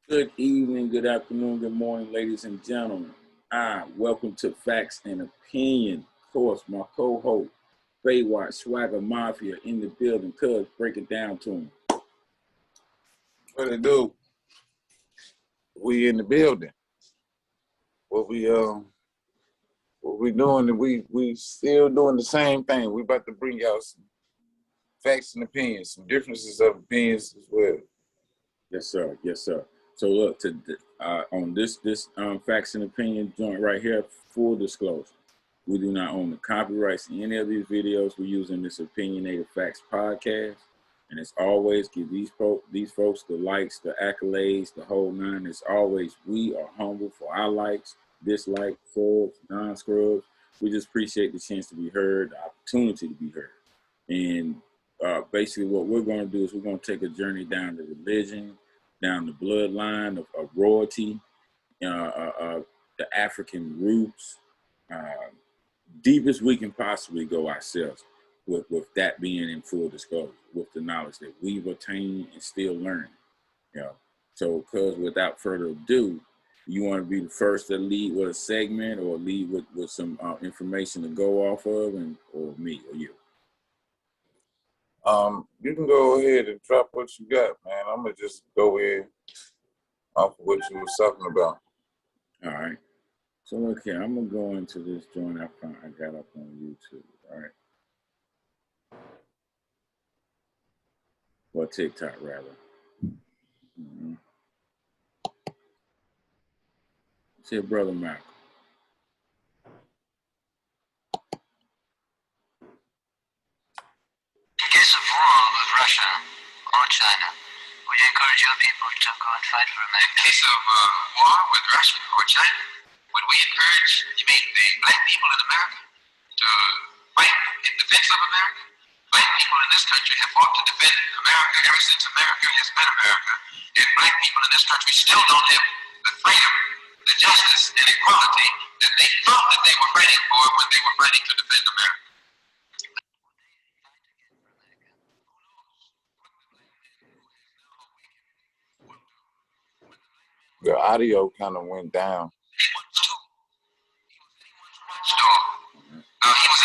Good evening, good afternoon, good morning, ladies and gentlemen. Welcome to Factz and Opinion. Of course, my co-host, BeyyWatch, SwaggaMafia in the building. Cuz, break it down to him. What it do? We in the building. What we doing? And we still doing the same thing. We about to bring y'all some facts and opinions, some differences of opinions as well. Yes, sir. Yes, sir. So look, on this Factz and Opinion joint right here, full disclosure. We do not own the copyrights to any of these videos. We're using this Opinionated Facts podcast. And as always, give these folks the likes, the accolades, the whole nine. As always, we are humble for our likes, dislikes, subs, non-scrubs. We just appreciate the chance to be heard, the opportunity to be heard. And basically what we're going to do is we're going to take a journey down the religion, down the bloodline of royalty, the African roots, deepest we can possibly go ourselves, with that being in full disclosure, with the knowledge that we've attained and still learning. So cuz without further ado, you want to be the first to lead with a segment or lead with some information to go off of, or me or you? You can go ahead and drop what you got, man. I'm gonna just go in off of what you was talking about. All right. So look here, I'm gonna go into this joint I got up on YouTube. All right. Or TikTok rather. See, Brother Malcolm. In case of war with Russia or China, would you encourage your people to go and fight for America? In case of war with Russia or China, would we encourage, you mean the black people in America, to fight in defense of America? Black people in this country have fought to defend America ever since America has been America. And black people in this country still don't have the freedom, the justice, and equality that they thought that they were fighting for when they were fighting to defend America. The audio kind of went down. He was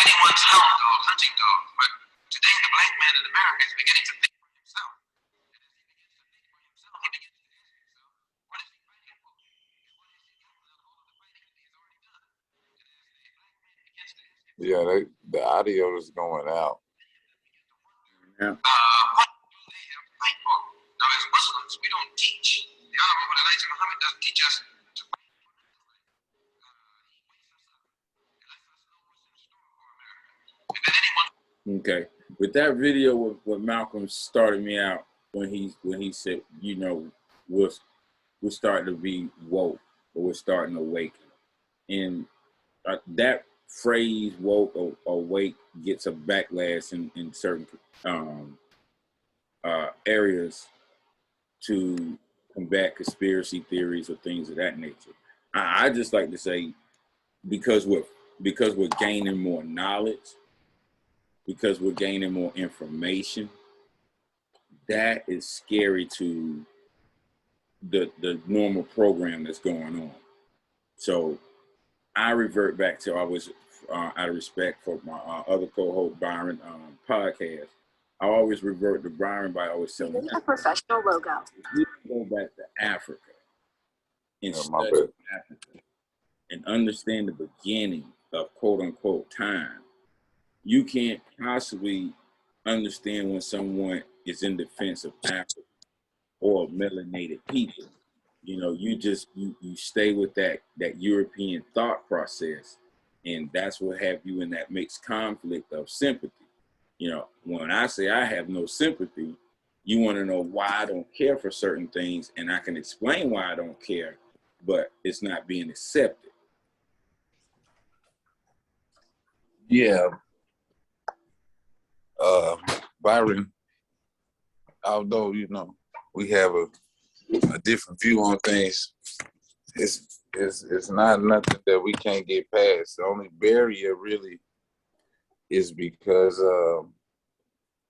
anyone's hound dog, hunting dog, but today the black man in America is beginning to think for himself. And as he begins to think for himself, he begins to ask himself, what is he fighting for? And what is he got left all of the fighting that he's already done? And as the black man begins to ask himself, Yeah, the audio is going out. Yeah. what do they have to fight for? Now, as Muslims, we don't teach. The Honorable Elijah Muhammad doesn't teach us to fight for nothing. He wakes us up and lets us know what's in store for America. And that anyone. Okay. With that video, what Malcolm started me out when he said, we're starting to be woke, or we're starting to awaken, and that phrase "woke" or "awake" gets a backlash in certain areas to combat conspiracy theories or things of that nature. I just like to say, because we're gaining more knowledge, because we're gaining more information, that is scary to the normal program that's going on. So I revert back to always, out of respect for my other co-host Byron podcast, I always revert to Byron by always saying a professional logo. We go back to Africa and study Africa and understand the beginning of quote unquote time. You can't possibly understand when someone is in defense of Africa or melanated people. You stay with that European thought process, and that's what have you in that mixed conflict of sympathy. When I say I have no sympathy, you want to know why I don't care for certain things, and I can explain why I don't care, but it's not being accepted. Yeah. Byron, although, we have a different view on things, it's not nothing that we can't get past. The only barrier really is because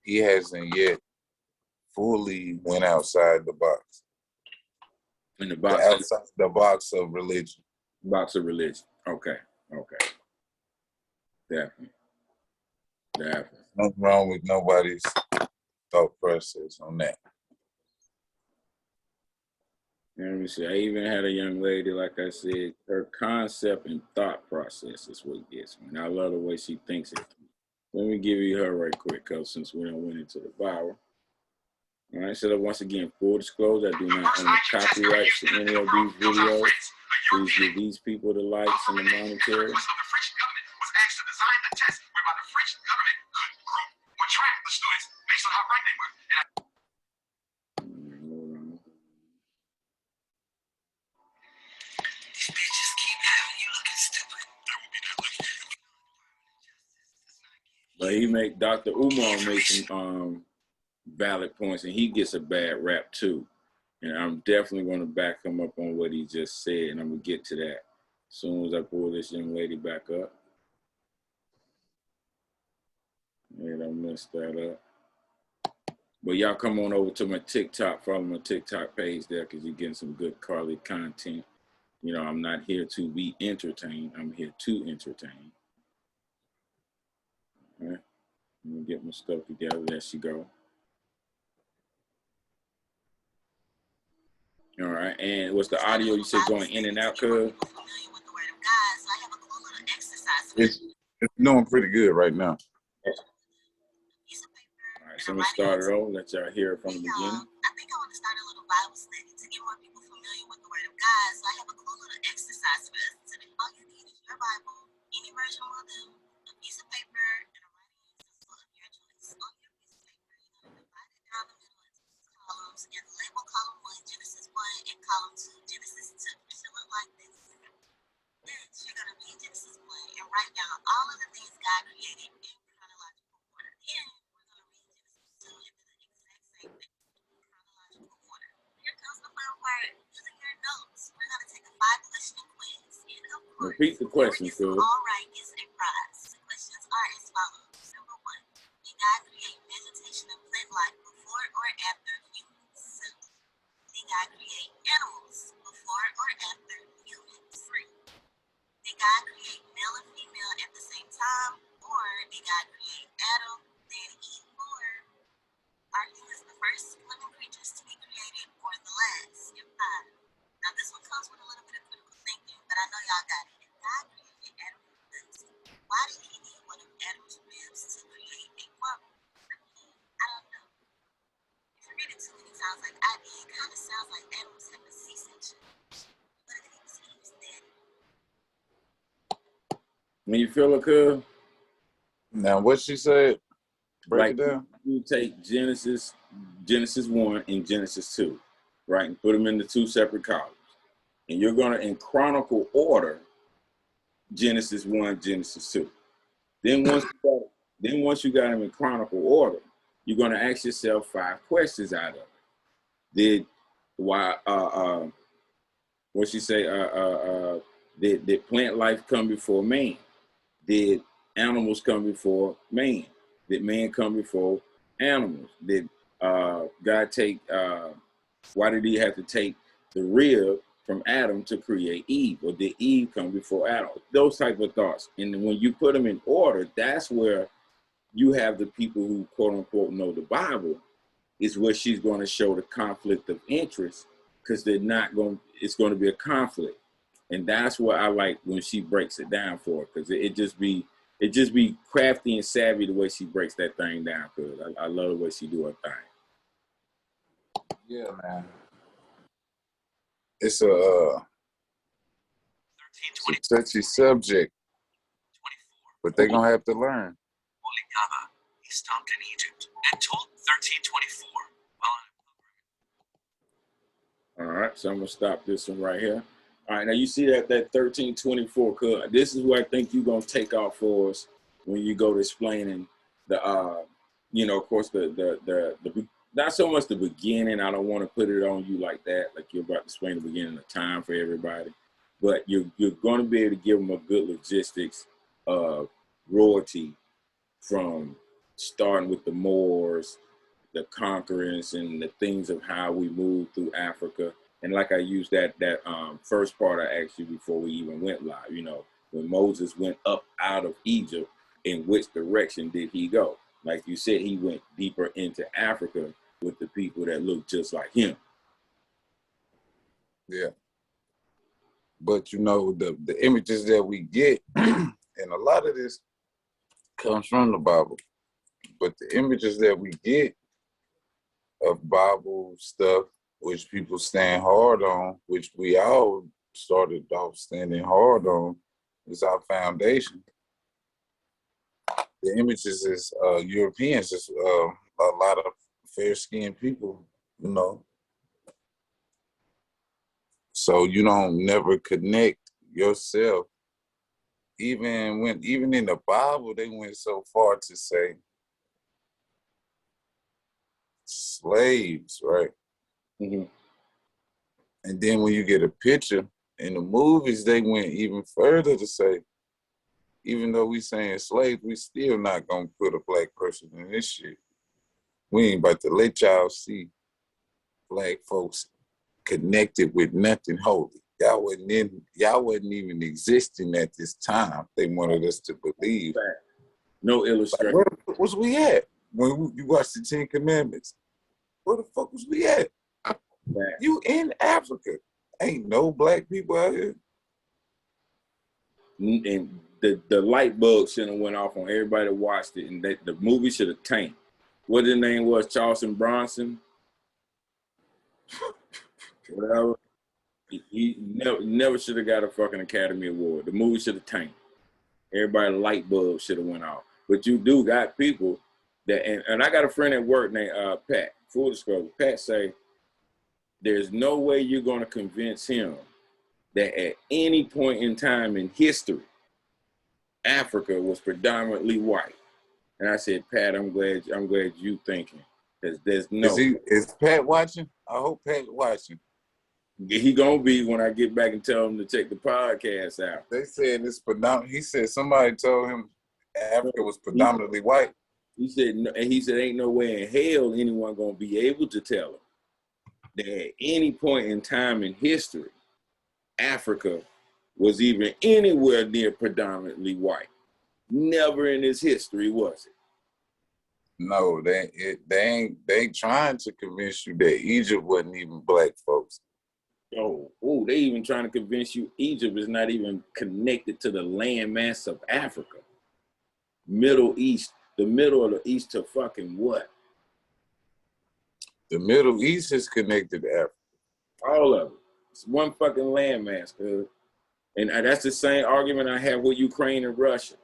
he hasn't yet fully went outside the box. In the The box, outside the box of religion. box of religion. Okay. Definitely. Nothing wrong with nobody's thought process on that. Let me see. I even had a young lady, like I said, her concept and thought process is what gets me. And I love the way she thinks it. Let me give you her right quick, cause since we don't went into the Bible. All right, so once again, full disclosure, I do not own the copyrights to any of these videos. Please give these people the likes and the monetary. But he make Dr. Umar make some valid points, and he gets a bad rap too. And I'm definitely going to back him up on what he just said, and I'm going to get to that as soon as I pull this young lady back up. And I messed that up. But y'all come on over to my TikTok, follow my TikTok page there, because you're getting some good Carly content. You know, I'm not here to be entertained. I'm here to entertain. All right. Let me get my stuff together. There she go. All right. And what's the audio you said going in and out, cuz? It's doing pretty good right now. All right, so I'm going to start it over. Let y'all hear it from the beginning. I think I want to start a little Bible study to get more people familiar with the Word of God. So I have a cool little exercise for us today. All you need is your Bible, any version will do, a piece of paper, and a writing utensil of your choice. On your piece of paper, you're going to divide it down the middle into columns and label column 1 Genesis 1 and column 2 Genesis 2. It should look like this. Next, you're going to read Genesis 1 and write down all of the things God created in chronological order. Then we're going to read Genesis 2 and do the exact same thing in chronological order. Here comes the fun part. Using your notes, we're going to take a 5-question quiz. And of course, Repeat the question, Phil. all right is a prize. The questions are as follows. Number 1, did God create vegetation and plant life before or after humans? Did God create animals before or after humans? Did God create male and female at the same time? Or did God create Adam, then Eve? Or are humans the first living creatures to be created or the last? And 5. Now this one comes with a little bit of critical thinking, but I know y'all got it. If God created Adam from dust, why did he need one of Adam's ribs to create a woman? I don't know. If you read it too many times like I did, it kind of sounds like Adam was having a C-section. But if he was dead. When you feel it, cuz? Now, what she said, break Like, it down. you take Genesis 1 and Genesis 2, right, and put them into 2 separate columns. And you're going to, in chronicle order, Genesis 1, Genesis 2. Then once you got them in chronicle order, you're going to ask yourself 5 questions out of it. Did did plant life come before man? Did animals come before man? Did man come before animals? Did God take, why did he have to take the rib from Adam to create Eve? Or did Eve come before Adam? Those type of thoughts. And when you put them in order, that's where you have the people who quote unquote know the Bible, is where she's going to show the conflict of interest, because it's going to be a conflict. And that's what I like when she breaks it down for her, because it just be crafty and savvy the way she breaks that thing down. Because I love the way she do her thing. Yeah, man. It's a touchy subject, but they're gonna have to learn. He stopped in Egypt and told 1324. All right, so I'm gonna stop this one right here. All right, now you see that 1324, cuz this is where I think you're gonna take off for us when you go to explaining the of course the not so much the beginning. I don't want to put it on you like that, like you're about to explain the beginning of time for everybody, but you're going to be able to give them a good logistics of royalty, from starting with the Moors, the conquerors, and the things of how we moved through Africa, And like I used that first part I asked you before we even went live, you know, when Moses went up out of Egypt, in which direction did he go? Like you said, he went deeper into Africa with the people that looked just like him. Yeah. But you know, the images that we get, and a lot of this comes from the Bible, but the images that we get of Bible stuff, which people stand hard on, which we all started off standing hard on, is our foundation. The images is Europeans, is a lot of fair-skinned people, you know. So you don't never connect yourself. Even in the Bible, they went so far to say slaves, right? Mm-hmm. And then when you get a picture in the movies, they went even further to say, even though we saying slaves, we still not gonna put a black person in this shit. We ain't about to let y'all see black folks connected with nothing holy. Y'all wasn't even existing at this time. They wanted us to believe. No Like, illustration. where the fuck was we at when you watched the 10 Commandments? Where the fuck was we at? You in Africa. Ain't no black people out here. And the light bulb should have went off on everybody that watched it, and the movie should have tanked. What his name was, Charleston Bronson? Whatever. He never should have got a fucking Academy Award. The movie should have tanked. Everybody light bulb should have went off. But you do got people that, and I got a friend at work named Pat. Full disclosure, Pat say there's no way you're going to convince him that at any point in time in history, Africa was predominantly white. And I said, Pat, I'm glad you thinking, because there's no. Is Pat watching? I hope Pat's watching. He gonna be when I get back and tell him to check the podcast out. They said it's predominant. He said somebody told him Africa was predominantly white. He said, and he said, ain't no way in hell anyone gonna be able to tell him that at any point in time in history, Africa was even anywhere near predominantly white. Never in its history was it. No, they ain't trying to convince you that Egypt wasn't even black folks. Oh, they even trying to convince you Egypt is not even connected to the landmass of Africa. Middle East, the middle of the East to fucking what? The Middle East is connected to Africa. All of it. It's one fucking landmass, cuz. And that's the same argument I have with Ukraine and Russia.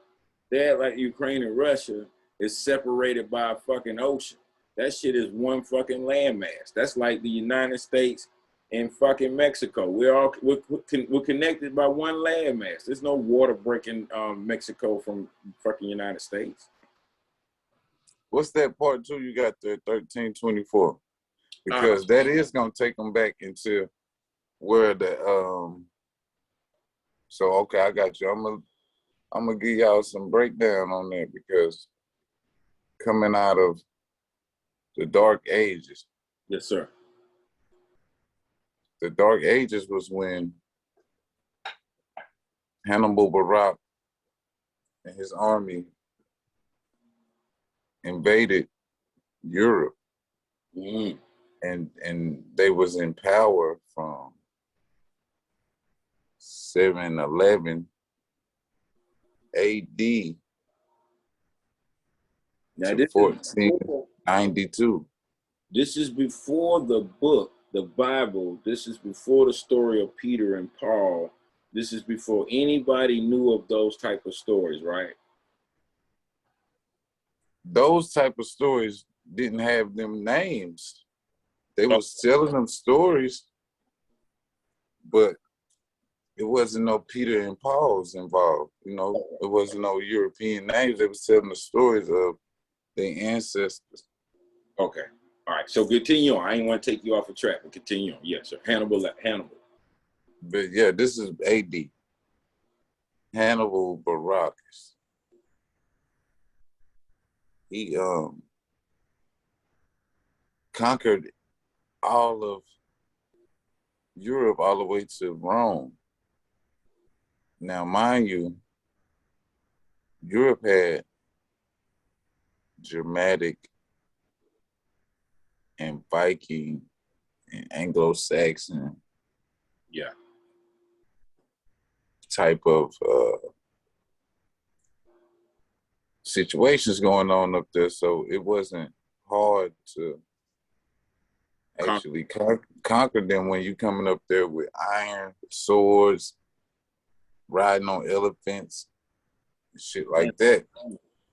They act like Ukraine and Russia is separated by a fucking ocean. That shit is one fucking landmass. That's like the United States and fucking Mexico. We're connected by one landmass. There's no water breaking Mexico from fucking United States. What's that part two you got there, 1324? Because that is gonna take them back into where the So okay, I got you. I'm gonna give y'all some breakdown on that, because coming out of the Dark Ages. Yes, sir. The Dark Ages was when Hannibal Barca and his army invaded Europe, and they was in power from 711 AD now, to 1492. This is before the book, the Bible. This is before the story of Peter and Paul. This is before anybody knew of those type of stories, right? Those type of stories didn't have them names. They was telling them stories, but it wasn't no Peter and Paul's involved. You know, it wasn't no European names. They was telling the stories of their ancestors. Okay. All right. So continue on. I ain't want to take you off a track, but continue on. Yes, sir. Hannibal. But yeah, this is AD. Hannibal Barca. He conquered all of Europe all the way to Rome. Now, mind you, Europe had Germanic and Viking and Anglo-Saxon type of situations going on up there, so it wasn't hard to actually conquer them when you coming up there with iron, swords, riding on elephants, shit like that.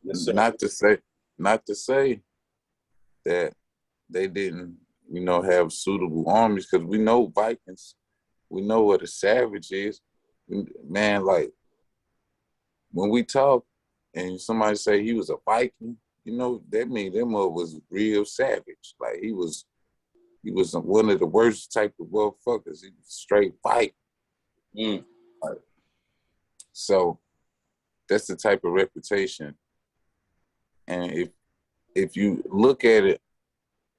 Yes, Not to say that they didn't, have suitable armies, because we know Vikings, we know what a savage is. Man, like when we talk and somebody say he was a Viking, that means that mother was real savage. Like he was one of the worst type of motherfuckers. He was straight Viking. Like, so that's the type of reputation. And if you look at it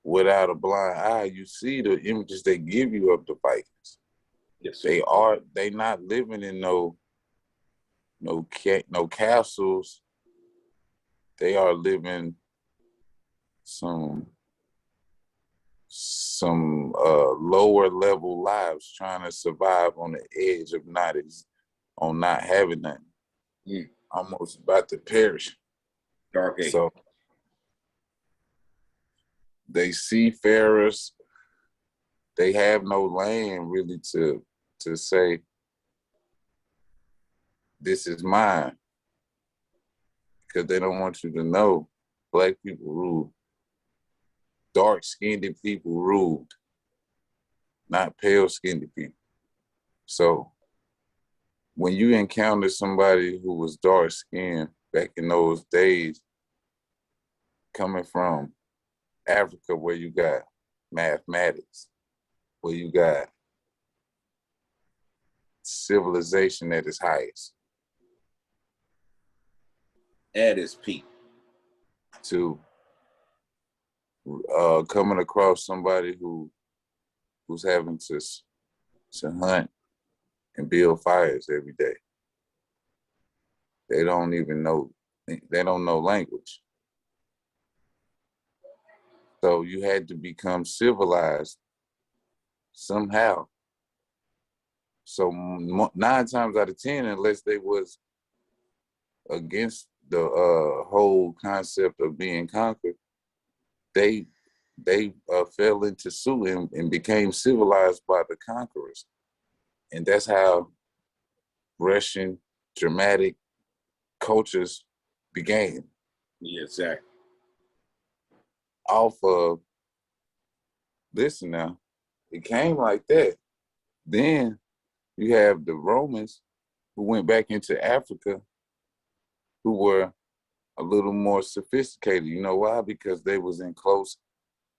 without a blind eye, you see the images they give you of the Vikings. Yes, they not living in no castles. They are living some lower level lives, trying to survive on the edge of not having nothing. Almost about to perish. Dark age. So they seafarers, they have no land really to say, this is mine. Because they don't want you to know Black people ruled. Dark-skinned people ruled, not pale-skinned people. So when you encounter somebody who was dark-skinned back in those days, coming from Africa, where you got mathematics, where you got civilization at its highest, at its peak, to coming across somebody who's having to hunt and build fires every day. They don't know language. So you had to become civilized somehow. So 9 times out of 10, unless they was against the whole concept of being conquered, they fell into suit and became civilized by the conquerors. And that's how Russian, Germanic cultures began. Yeah, exactly. Off of, listen now, it came like that. Then you have the Romans who went back into Africa, who were a little more sophisticated. You know why? Because they was in close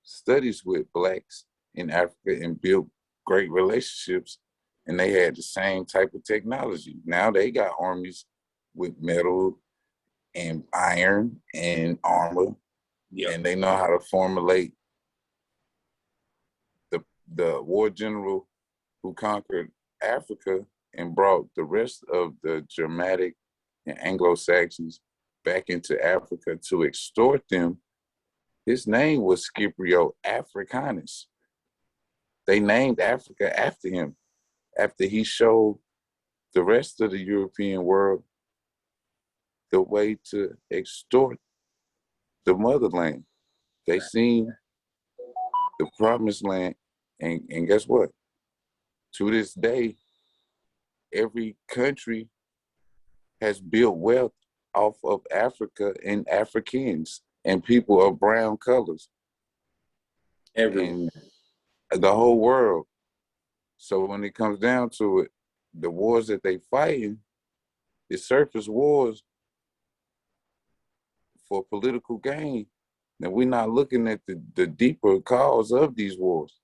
studies with Blacks in Africa and built great relationships, and they had the same type of technology. Now they got armies with metal and iron and armor, and they know how to formulate. The war general who conquered Africa and brought the rest of the Germanic and Anglo-Saxons back into Africa to extort them, his name was Scipio Africanus. They named Africa after him, after he showed the rest of the European world the way to extort the motherland. They seen the promised land, and guess what? To this day, every country has built wealth off of Africa and Africans and people of brown colors. And the whole world. So when it comes down to it, the wars that they fighting, the surface wars for political gain. And we're not looking at the deeper cause of these wars.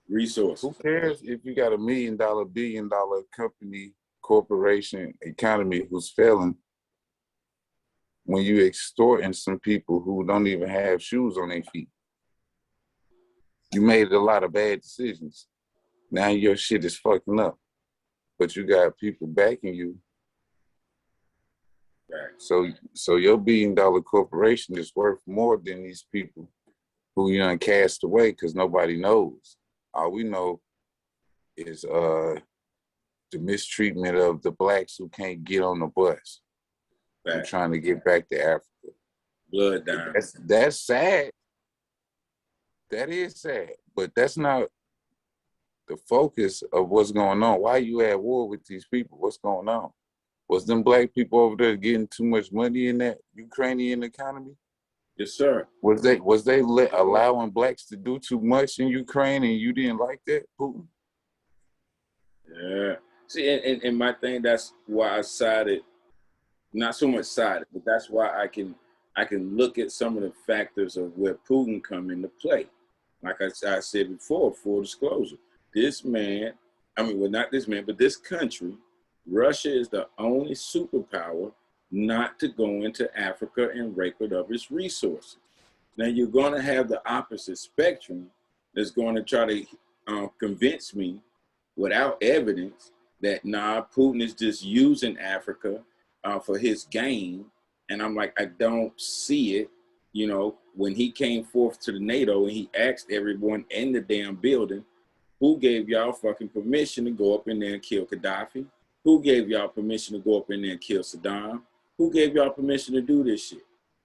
Resources. Who cares if you got $1 million, $1 billion company, corporation, economy who's failing when you extorting some people who don't even have shoes on their feet? You made a lot of bad decisions. Now your shit is fucking up, but you got people backing you. Right. So your billion-dollar corporation is worth more than these people who you done cast away because nobody knows. All we know is the mistreatment of the blacks who can't get on the bus. They're trying to get back to Africa. Blood down. That's sad. That is sad, but that's not the focus of what's going on. Why you at war with these people? What's going on? Was them black people over there getting too much money in that Ukrainian economy? Yes, sir. Was they allowing blacks to do too much in Ukraine and you didn't like that, Putin? Yeah. See, and my thing, that's why I sided, not so much sided, but that's why I can look at some of the factors of where Putin come into play. Like I said before, full disclosure, this man, well, not this man, but this country, Russia is the only superpower not to go into Africa and rape it of its resources. Now you're going to have the opposite spectrum that's going to try to convince me without evidence that Putin is just using Africa for his gain. And I'm like, I don't see it. You know, when he came forth to the NATO and he asked everyone in the damn building, who gave y'all fucking permission to go up in there and kill Gaddafi? Who gave y'all permission to go up in there and kill Saddam? Who gave y'all permission to do this shit?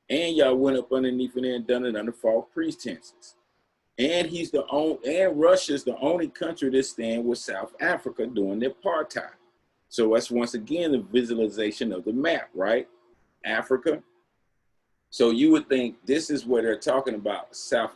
And y'all went up underneath in there and done it under false pretenses. And Russia's the only country that stand with South Africa doing their apartheid. So that's once again the visualization of the map, right? Africa. So you would think this is where they're talking about South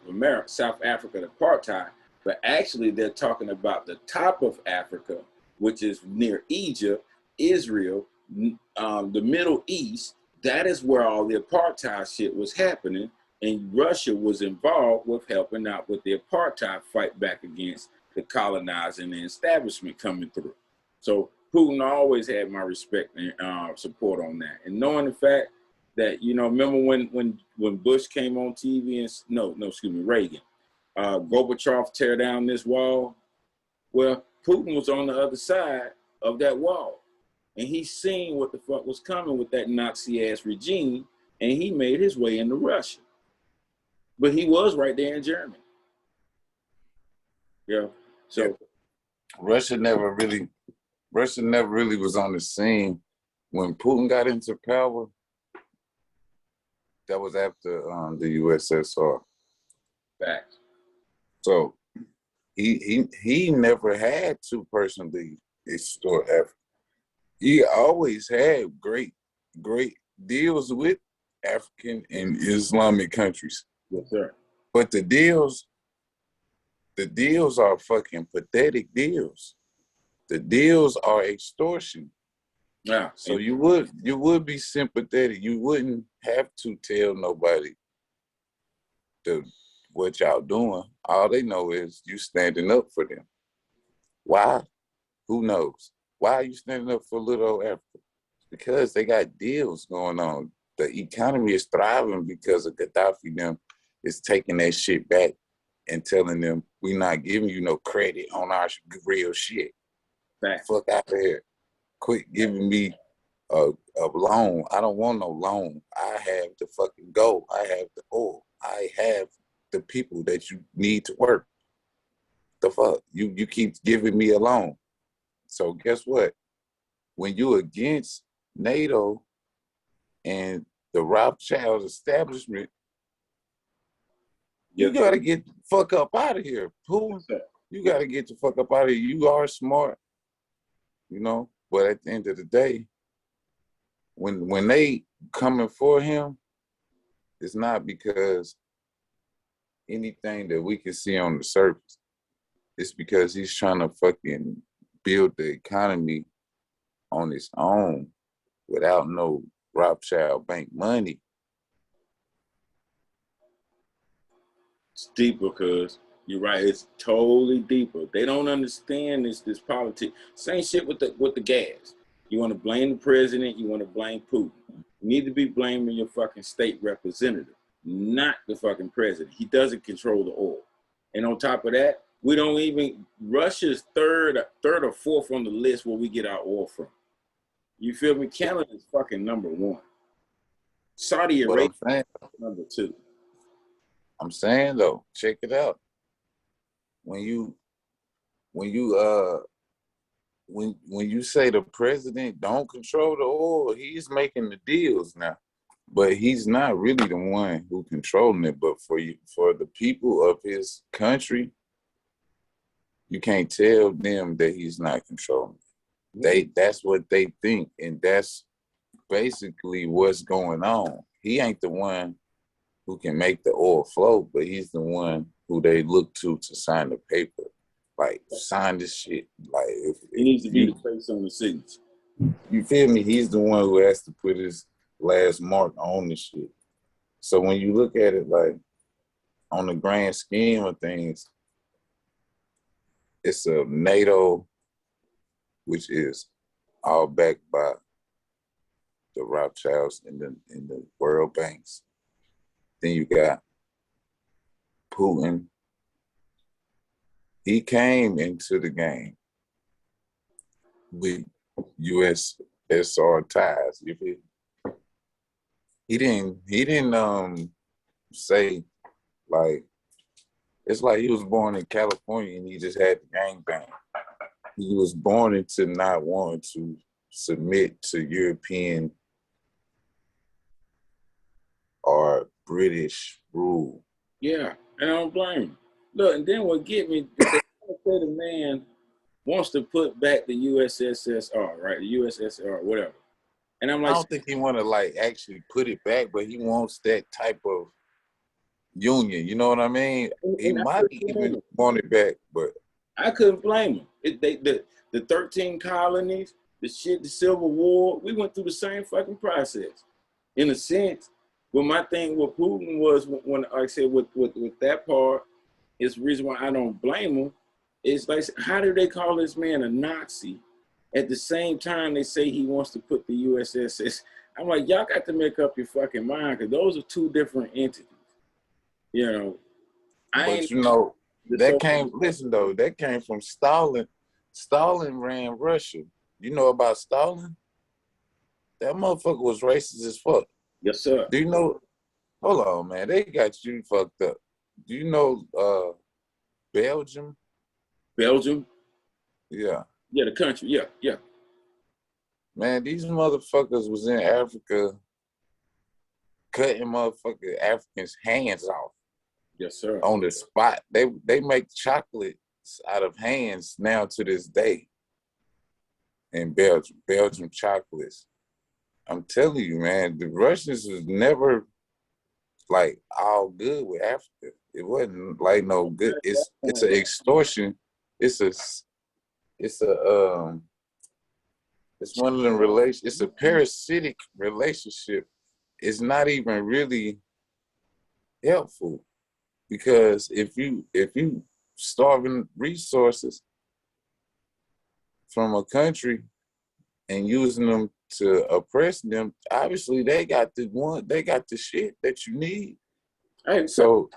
Africa apartheid, but actually they're talking about the top of Africa, which is near Egypt, Israel, the Middle East. That is where all the apartheid shit was happening. And Russia was involved with helping out with the apartheid fight back against the colonizing and establishment coming through. So Putin always had my respect and support on that. And knowing the fact that, you know, remember when Bush came on TV and, Reagan, Gorbachev tear down this wall? Well, Putin was on the other side of that wall. And he seen what the fuck was coming with that Nazi-ass regime, and he made his way into Russia. But he was right there in Germany. Yeah. So Russia never really was on the scene when Putin got into power. That was after the USSR. Facts. So he never had to personally extort Africa. He always had great deals with African and Islamic countries. Yes, sir. But the deals are fucking pathetic deals. The deals are extortion. Yeah. So you would be sympathetic. You wouldn't have to tell nobody what y'all doing. All they know is you standing up for them. Why? Who knows? Why are you standing up for little old Africa? Because they got deals going on. The economy is thriving because of Gaddafi. Them is taking that shit back and telling them, we not giving you no credit on our real shit. Facts. Fuck out of here. Quit giving me a loan. I don't want no loan. I have the fucking gold. I have the oil. I have the people that you need to work. The fuck? You keep giving me a loan. So guess what? When you against NATO and the Rothschild establishment, you gotta get the fuck up out of here, Putin. You gotta get the fuck up out of here. You are smart, you know, but at the end of the day, when they coming for him, it's not because anything that we can see on the surface. It's because he's trying to fucking build the economy on its own without no Rothschild bank money. It's deeper, cuz you're right. It's totally deeper. They don't understand this politics. Same shit with the gas. You want to blame the president. You want to blame Putin. You need to be blaming your fucking state representative, not the fucking president. He doesn't control the oil. And on top of that, We don't even, Russia's third or fourth on the list where we get our oil from. You feel me? Canada is fucking number one. Saudi But Arabia I'm saying, number two. I'm saying though, check it out. When you say the president don't control the oil, he's making the deals now. But he's not really the one who controlling it. But for the people of his country, you can't tell them that he's not controlling it. That's what they think, and that's basically what's going on. He ain't the one who can make the oil flow, but he's the one who they look to sign the paper. Like, sign this shit. Like, He needs to be the face on the signature. You feel me? He's the one who has to put his last mark on the shit. So when you look at it, like, on the grand scheme of things, it's a NATO, which is all backed by the Rothschilds and the World Banks. Then you got Putin. He came into the game with USSR ties. You feel? He didn't say, like, it's like he was born in California and he just had the gangbang. He was born into not wanting to submit to European or British rule. Yeah, and I don't blame him. Look, and then what get me, they say the man wants to put back the USSR, right? The USSR, whatever. And I'm like, I don't think he want to, like, actually put it back, but he wants that type of union. You know what I mean? He might even want it back, but I couldn't blame him. The 13 colonies, the Civil War, we went through the same fucking process. In a sense, but my thing with Putin was, when like I said, with that part, is the reason why I don't blame him. It's like, how do they call this man a Nazi? At the same time, they say he wants to put the USSR. I'm like, y'all got to make up your fucking mind, because those are two different entities. You know, but you know, that came from Stalin. Stalin ran Russia. You know about Stalin? That motherfucker was racist as fuck. Yes, sir. Do you know? Hold on, man. They got you fucked up. Do you know Belgium? Belgium? Yeah. Yeah, the country. Yeah, yeah. Man, these motherfuckers was in Africa cutting motherfucking Africans' hands off. Yes, sir. On the spot. They make chocolates out of hands now to this day in Belgium. Belgium chocolates. I'm telling you, man, the Russians was never, like, all good with Africa. It wasn't like no good. It's an extortion. It's one of them relations. It's a parasitic relationship. It's not even really helpful, because if you starving resources from a country and using them to oppress them, obviously they got the shit that you need. Hey, so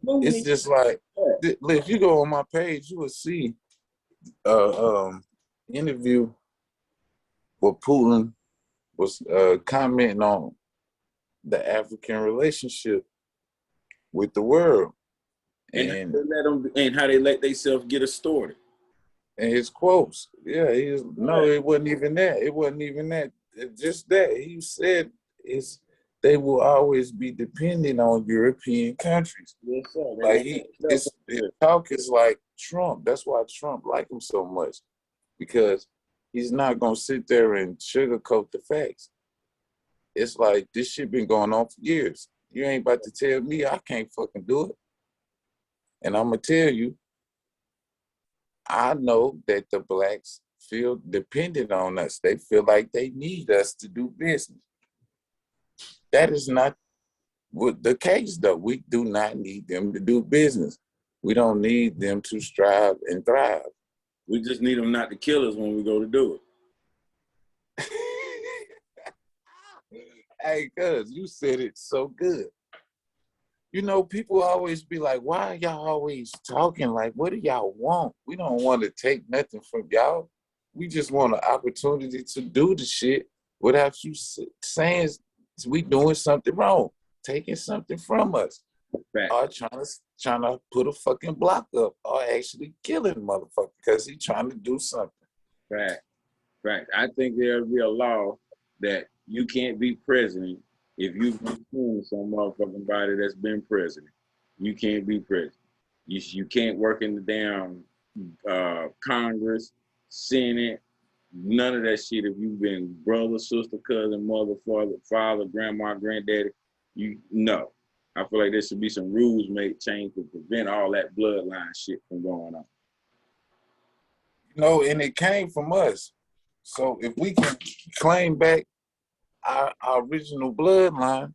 it's just like, if you go on my page, you will see interview where Putin was commenting on the African relationship with the world, and how they let themselves get distorted. And his quotes, yeah, it wasn't even that. It wasn't even that. Just that he said they will always be dependent on European countries. Yes, sir. Like his talk is like Trump. That's why Trump like him so much, because he's not gonna sit there and sugarcoat the facts. It's like, this shit been going on for years. You ain't about to tell me I can't fucking do it. And I'm gonna tell you, I know that the blacks feel dependent on us. They feel like they need us to do business. That is not the case, though. We do not need them to do business. We don't need them to strive and thrive. We just need them not to kill us when we go to do it. Hey, cuz, you said it so good. you know, people always be like, why are y'all always talking? Like, what do y'all want? We don't want to take nothing from y'all. We just want an opportunity to do the shit without you saying we doing something wrong, taking something from us, Fact. or trying to put a fucking block up, or actually killing motherfucker because he trying to do something. Fact. I think there'll be a law that you can't be president if you've been suing some motherfucking body that's been president. You can't be president. You can't work in the damn Congress, Senate, none of that shit. If you've been brother, sister, cousin, mother, father, grandma, granddaddy, no. I feel like there should be some rules changed to prevent all that bloodline shit from going on. You know, and it came from us. So if we can claim back our original bloodline,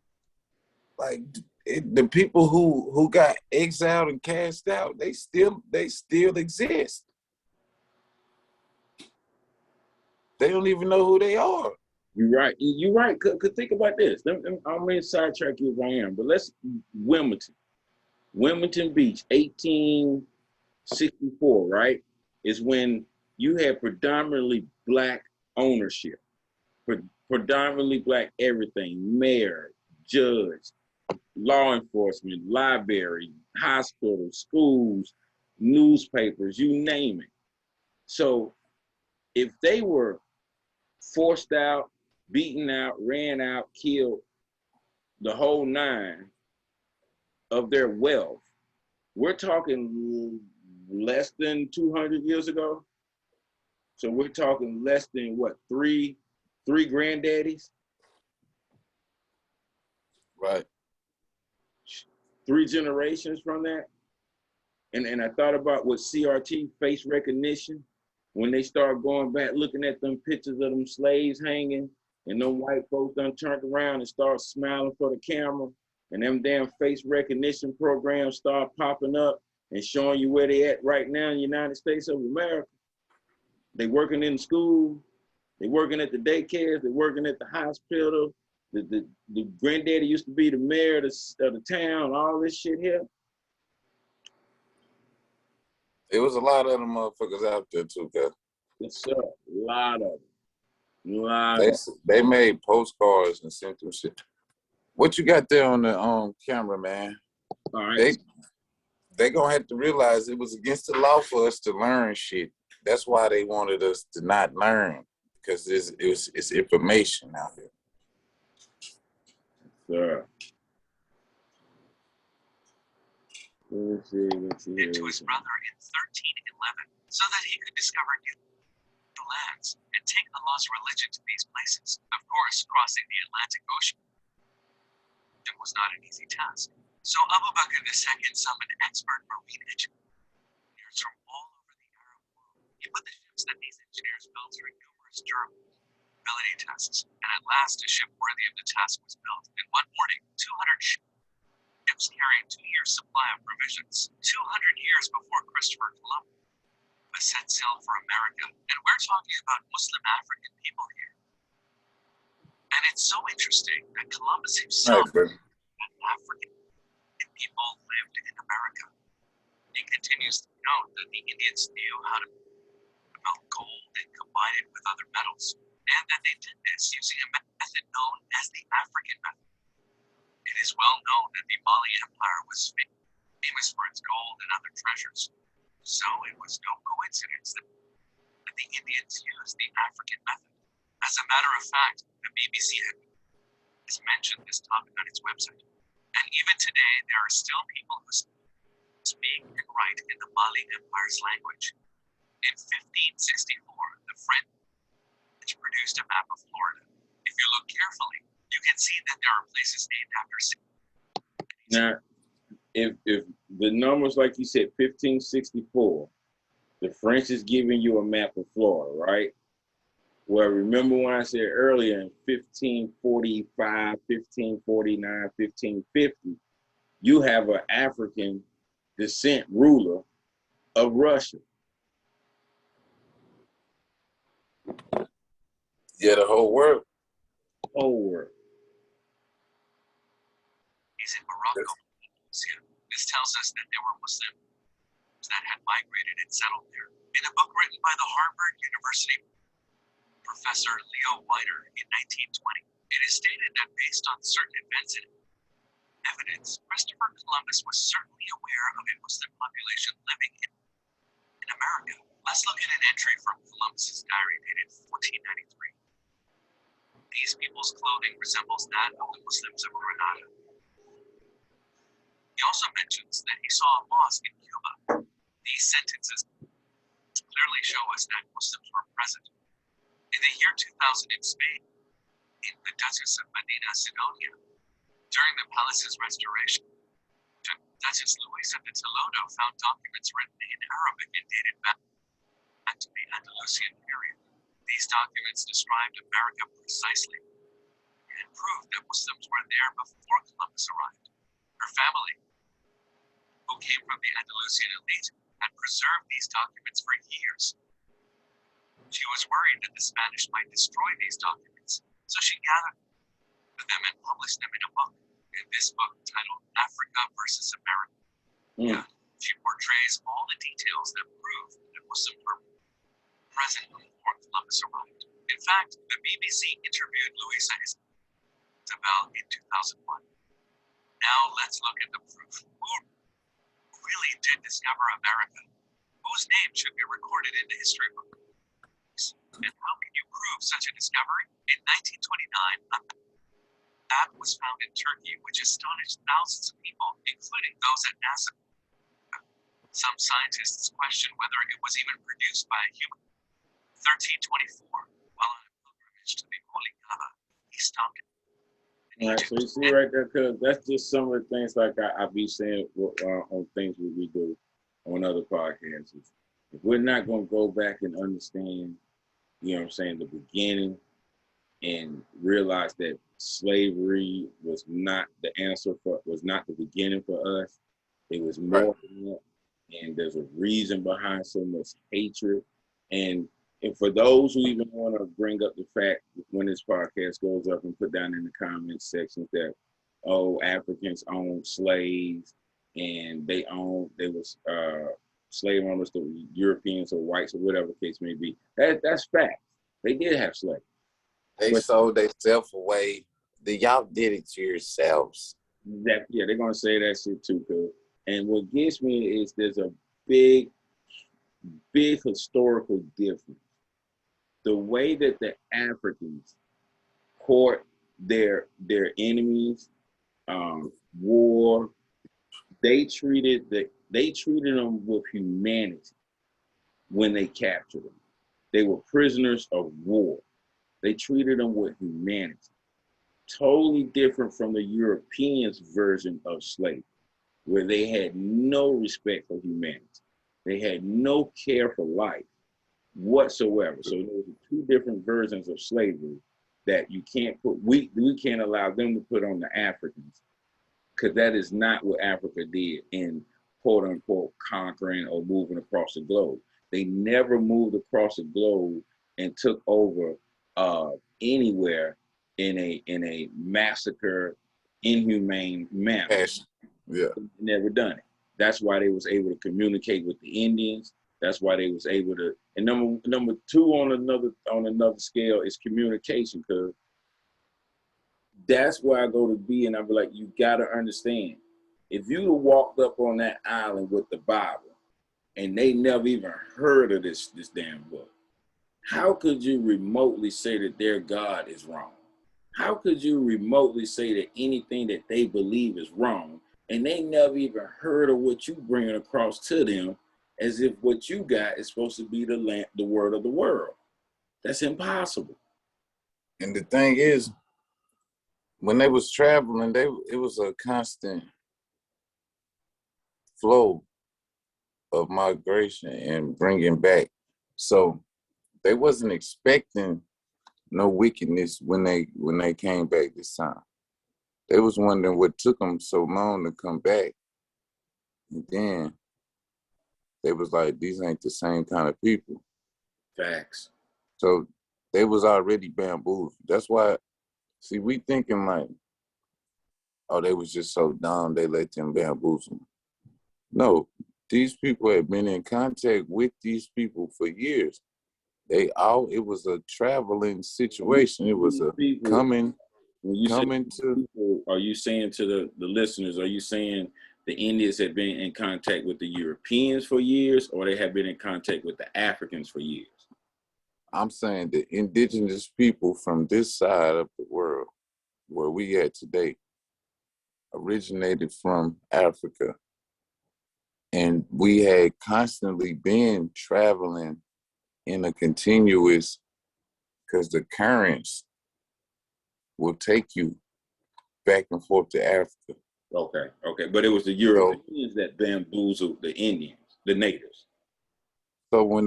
like the people who got exiled and cast out, they still exist. They don't even know who they are. You're right. You're right. Cause think about this. I'm going to sidetrack you if I am, but let's Wilmington Beach, 1864, right? Is when you had predominantly black ownership, predominantly black everything, mayor, judge, law enforcement, library, hospitals, schools, newspapers, you name it. So if they were forced out, beaten out, ran out, killed, the whole nine of their wealth, we're talking less than 200 years ago. So we're talking less than what, three granddaddies? Right. 3 generations from that. And I thought about what CRT, face recognition, when they start going back, looking at them pictures of them slaves hanging, and them white folks done turned around and start smiling for the camera, and them damn face recognition programs start popping up and showing you where they at right now in the United States of America. They working in school, they working at the daycares, they working at the hospital. The granddaddy used to be the mayor of the town, all this shit here. It was a lot of them motherfuckers out there too, guys. Yes, sir. A lot of them. They made postcards and sent them shit. What you got there on the camera, man? All right. They gonna have to realize it was against the law for us to learn shit. That's why they wanted us to not learn, because it's information out here. Sir. Let's see. To his brother in 1311, so that he could discover new lands and take Allah's religion to these places. Of course, crossing the Atlantic Ocean was not an easy task. So Abu Bakr II summoned expert marine engineers from all over the Arab world. He put the ships that these engineers built through numerous durability tests, and at last a ship worthy of the task was built. In one morning, 200 ships carrying 2 years' supply of provisions. 200 years before Christopher Columbus set sail for America. And we're talking about Muslim African people here. And it's so interesting that Columbus himself and African people lived in America. He continues to note that the Indians knew how to melt gold and combine it with other metals, and that they did this using a method known as the African method. It is well known that the Mali Empire was famous for its gold and other treasures, so it was no coincidence that the Indians used the African method. As a matter of fact, the BBC has mentioned this topic on its website, and even today there are still people who speak and write in the Mali Empire's language. In 1564, the French produced a map of Florida. If you look carefully, you can see that there are places named after cities. Now, if the numbers, like you said, 1564, the French is giving you a map of Florida, right? Well, remember when I said earlier in 1545, 1549, 1550, you have an African descent ruler of Russia. Yeah, the whole world. Whole world. He's in Morocco. This tells us that there were Muslims that had migrated and settled there. In a book written by the Harvard University professor Leo Weiner in 1920, it is stated that based on certain events and evidence, Christopher Columbus was certainly aware of a Muslim population living in America. Let's look at an entry from Columbus's diary dated 1493. These people's clothing resembles that of the Muslims of Granada. He also mentions that he saw a mosque in Cuba. These sentences clearly show us that Muslims were present. In the year 2000 in Spain, in the Duchess of Medina Sidonia, during the palace's restoration, Duchess Luisa de Toledo found documents written in Arabic and dated back to the Andalusian period. These documents described America precisely and proved that Muslims were there before Columbus arrived. Her family, who came from the Andalusian elite, had preserved these documents for years. She was worried that the Spanish might destroy these documents, so she gathered them and published them in a book. In this book, titled Africa versus America, she portrays all the details that prove that Muslims were present before Columbus arrived. In fact, the BBC interviewed Luisa Isabel in 2001. Now let's look at the proof. Who really did discover America? Whose name should be recorded in the history books? And how can you prove such a discovery? In 1929, a map was found in Turkey which astonished thousands of people, including those at NASA. Some scientists question whether it was even produced by a human. 1324, while on a pilgrimage to the Holy Kaaba, he stopped in All right, so you see right there, cuz that's just some of the things like I be saying on things we do on other podcasts. If we're not going to go back and understand, you know what I'm saying, the beginning and realize that slavery was not the answer was not the beginning for us. It was more than that. And there's a reason behind so much hatred. And for those who even want to bring up the fact when this podcast goes up and put down in the comments section that, oh, Africans owned slaves and they was slave owners, the Europeans or whites or whatever the case may be. That's fact. They did have slaves. They sold themselves away. Y'all did it to yourselves. They're going to say that shit too, cuz. And what gets me is there's a big historical difference. The way that the Africans court their enemies, war, they treated them with humanity when they captured them. They were prisoners of war. They treated them with humanity. Totally different from the Europeans' version of slavery, where they had no respect for humanity. They had no care for life whatsoever. So those are two different versions of slavery that you can't put, we can't allow them to put on the Africans, because that is not what Africa did in quote unquote conquering or moving across the globe. They never moved across the globe and took over anywhere in a massacre, inhumane manner. Yes. Yeah. Never done it. That's why they was able to communicate with the Indians. That's why they was able to. And number two on another scale is communication, because that's where I go to be, and I be like, you gotta understand, if you walked up on that island with the Bible and they never even heard of this damn book, how could you remotely say that their God is wrong? How could you remotely say that anything that they believe is wrong, and they never even heard of what you bringing across to them, as if what you got is supposed to be the word of the world? That's impossible. And the thing is, when they was traveling, it was a constant flow of migration and bringing back. So they wasn't expecting no wickedness when they came back this time. They was wondering what took them so long to come back. And then they was like, these ain't the same kind of people. Facts. So they was already bamboozled. That's why, see, we thinking like, oh, they was just so dumb, they let them bamboozle them. No, these people have been in contact with these people for years. It was a traveling situation. It was a People, coming when you say to. people, are you saying to the listeners, are you saying the Indians have been in contact with the Europeans for years, or they have been in contact with the Africans for years? I'm saying the indigenous people from this side of the world, where we at today, originated from Africa. And we had constantly been traveling in a continuous, because the currents will take you back and forth to Africa. Okay. But it was the Europeans that bamboozled the Indians, the natives. So when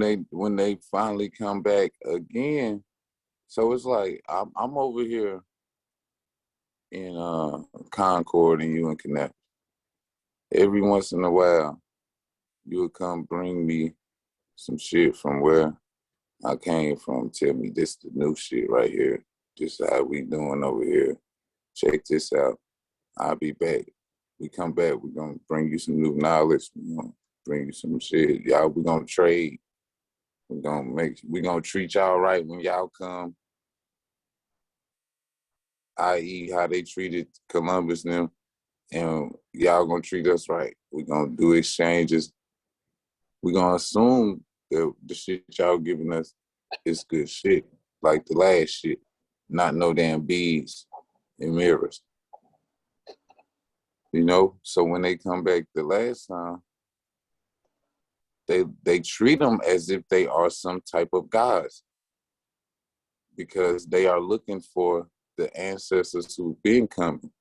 they finally come back again, so it's like I'm over here in Concord and you in Connecticut. Every once in a while, you would come bring me some shit from where I came from. Tell me this the new shit right here. This is how we doing over here. Check this out. I'll be back. We come back, we're gonna bring you some new knowledge. We're gonna bring you some shit. Y'all, we're gonna trade. We're gonna treat y'all right when y'all come. I.e. how they treated Columbus and them. And y'all gonna treat us right. We're gonna do exchanges. We're gonna assume that the shit y'all giving us is good shit, like the last shit, not no damn beads and mirrors. You know, so when they come back the last time, they treat them as if they are some type of gods, because they are looking for the ancestors who've been coming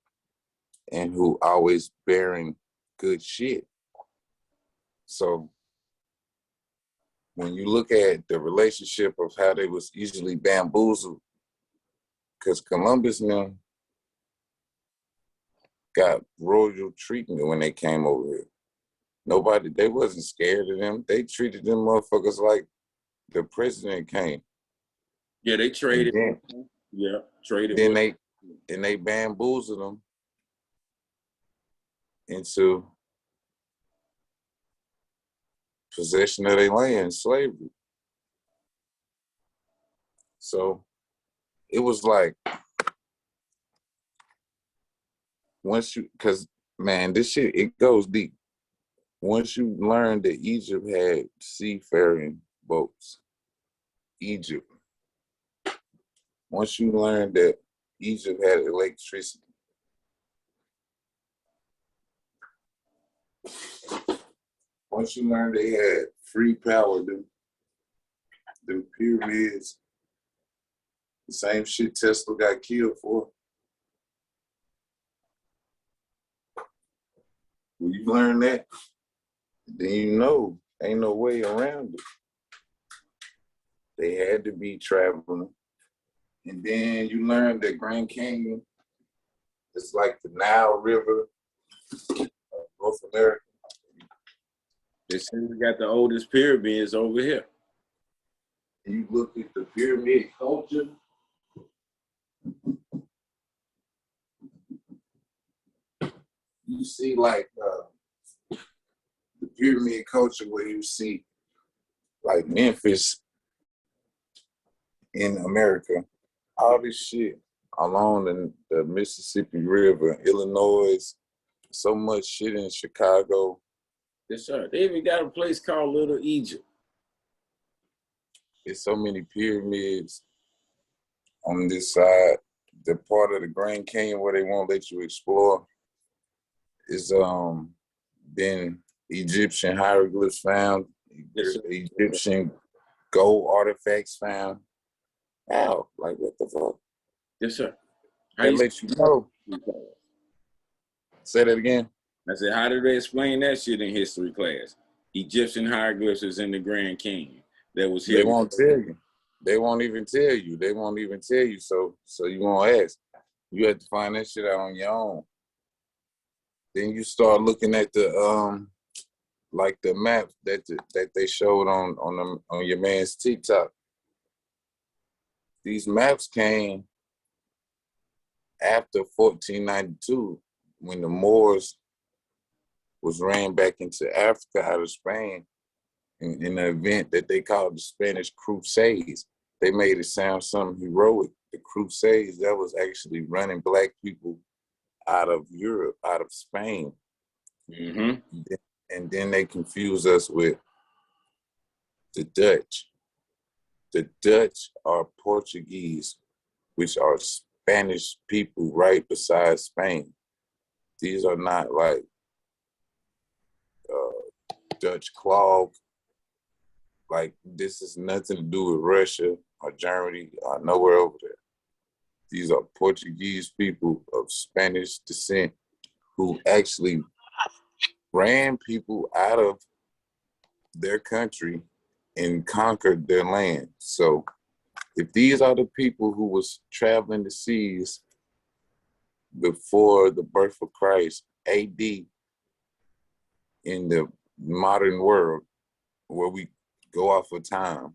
and who always bearing good shit. So when you look at the relationship of how they was easily bamboozled, because Columbus now got royal treatment when they came over here. They wasn't scared of them. They treated them motherfuckers like the president came. Yeah, they traded. Traded. Then they bamboozled them into possession of their land, slavery. So it was like, because man, this shit, it goes deep. Once you learn that Egypt had seafaring boats, once you learn that Egypt had electricity, once you learn they had free power, the pyramids, the same shit Tesla got killed for. When you learn that, then you know ain't no way around it. They had to be traveling. And then you learn that Grand Canyon is like the Nile River of North America. They say we got the oldest pyramids over here. You look at the pyramid culture, you see like the pyramid culture where you see like Memphis in America, all this shit along the Mississippi River, Illinois, so much shit in Chicago. Yes, sir. They even got a place called Little Egypt. There's so many pyramids on this side. The part of the Grand Canyon where they won't let you explore is been Egyptian hieroglyphs found, Egyptian gold artifacts found. Wow, like what the fuck? Yes, sir. That lets you know. Say that again. I said, how did they explain that shit in history class? Egyptian hieroglyphs is in the Grand Canyon. That was here. They won't tell you. They won't even tell you. They won't even tell you. So you won't ask. You have to find that shit out on your own. Then you start looking at the like the maps that they showed on your man's TikTok. These maps came after 1492 when the Moors was ran back into Africa out of Spain in an event that they called the Spanish Crusades. They made it sound something heroic. The Crusades, that was actually running Black people out of Europe, out of Spain. Mm-hmm. And then they confuse us with the Dutch. The Dutch are Portuguese, which are Spanish people right beside Spain. These are not like Dutch clog. Like, this is nothing to do with Russia or Germany or nowhere over there. These are Portuguese people of Spanish descent who actually ran people out of their country and conquered their land. So if these are the people who was traveling the seas before the birth of Christ, AD, in the modern world where we go off of time,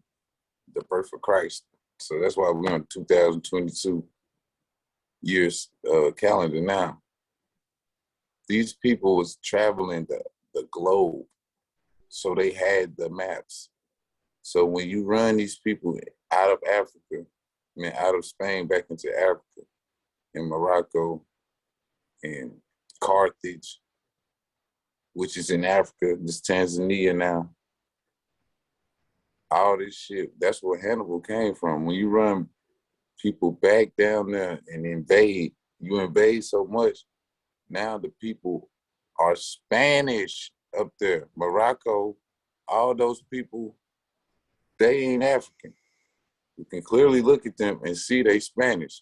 the birth of Christ. So that's why we're on 2022 years calendar now. These people was traveling the globe, so they had the maps. So when you run these people out of Africa, out of Spain back into Africa, and Morocco, and Carthage, which is in Africa, this Tanzania now, all this shit, that's where Hannibal came from. When you run people back down there and invade, you invade so much, now the people are Spanish up there. Morocco, all those people, they ain't African. You can clearly look at them and see they Spanish.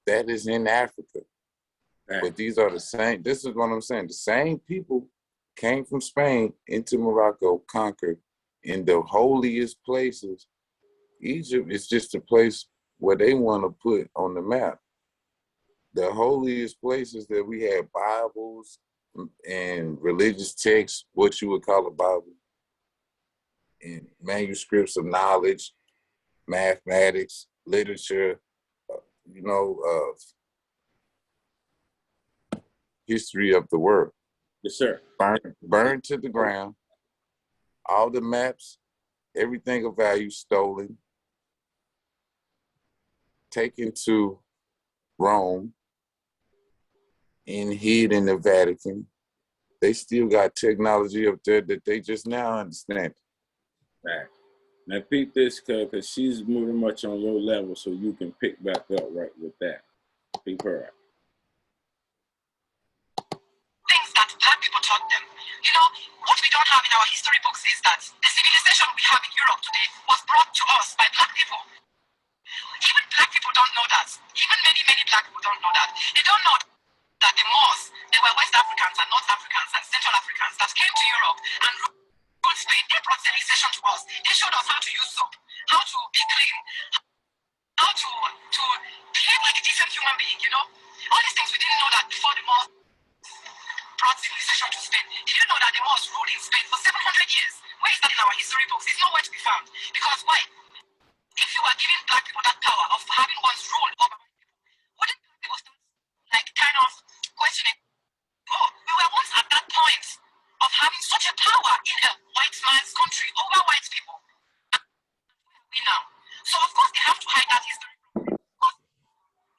That is in Africa. Right. But these are the same, this is what I'm saying, the same people came from Spain into Morocco, conquered in the holiest places. Egypt is just a place where they want to put on the map. The holiest places that we have Bibles and religious texts, what you would call a Bible, and manuscripts of knowledge, mathematics, literature, history of the world. Yes, sir. Burned to the ground. All the maps, everything of value stolen, taken to Rome, and hid in the Vatican. They still got technology up there that they just now understand. Right. Now peep this, because she's moving much on your level, so you can pick back up right with that. Peep her out. Things that Black people taught them. You know, what we don't have in our history books is that the civilization we have in Europe today was brought to us by Black people. Even Black people don't know that. Even many Black people don't know that. They don't know that the Moors, they were West Africans and North Africans and Central Africans that came to Europe and ruled Spain. They brought civilization to us. They showed us how to use soap, how to be clean, how to behave like a decent human being, you know? All these things we didn't know that before the Moors brought civilization to Spain. Did you know that the Moors ruled in Spain for 700 years? Where is that in our history books? It's nowhere to be found. Because why? If you were giving Black people that power of having one's rule over people, wouldn't Black people start like kind of questioning, oh, we were once at that point of having such a power in a white man's country over white people. We now. So of course they have to hide that history. Because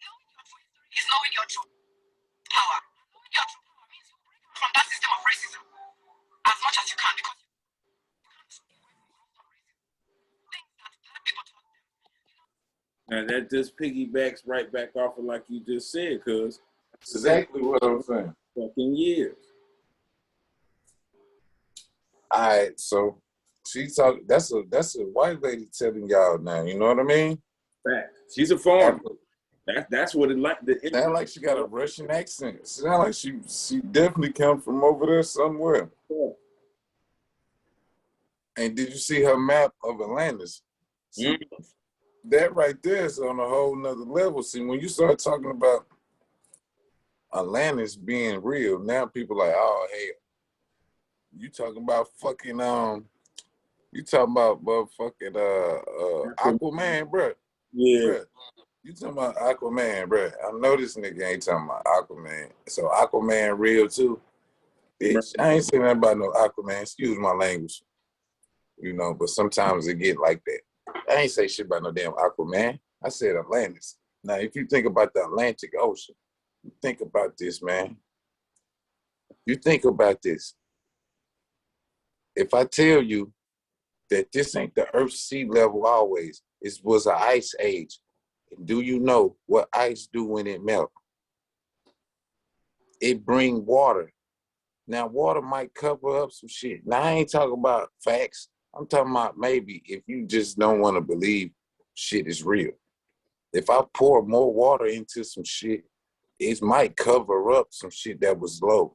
knowing your true history is knowing your true power. Knowing your true power means you break out from that system of racism as much as you can, because you can't get away from racism. Things that Black people taught them. Now that just piggybacks right back off of like you just said, cuz That's exactly what I'm saying. fucking years. All right, so she's talking. That's a white lady telling y'all now. You know what I mean? Fact. She's a foreigner. That's what it like. Sound like she got a Russian accent. Sound like she definitely come from over there somewhere. Yeah. And did you see her map of Atlantis? See, that right there is on a whole nother level. See, when you start talking about Atlantis being real, now people like, oh hell, you talking about fucking you talking about motherfucking Aquaman, bro. Yeah. Bruh. You talking about Aquaman, bro? I know this nigga ain't talking about Aquaman. So Aquaman real too, bitch. I ain't saying nothing about no Aquaman. Excuse my language, you know. But sometimes it get like that. I ain't say shit about no damn Aquaman. I said Atlantis. Now, if you think about the Atlantic Ocean, you think about this, man. You think about this. If I tell you that this ain't the Earth's sea level always, it was an ice age. And do you know what ice do when it melt? It bring water. Now, water might cover up some shit. Now, I ain't talking about facts. I'm talking about maybe if you just don't want to believe shit is real. If I pour more water into some shit, it might cover up some shit that was low.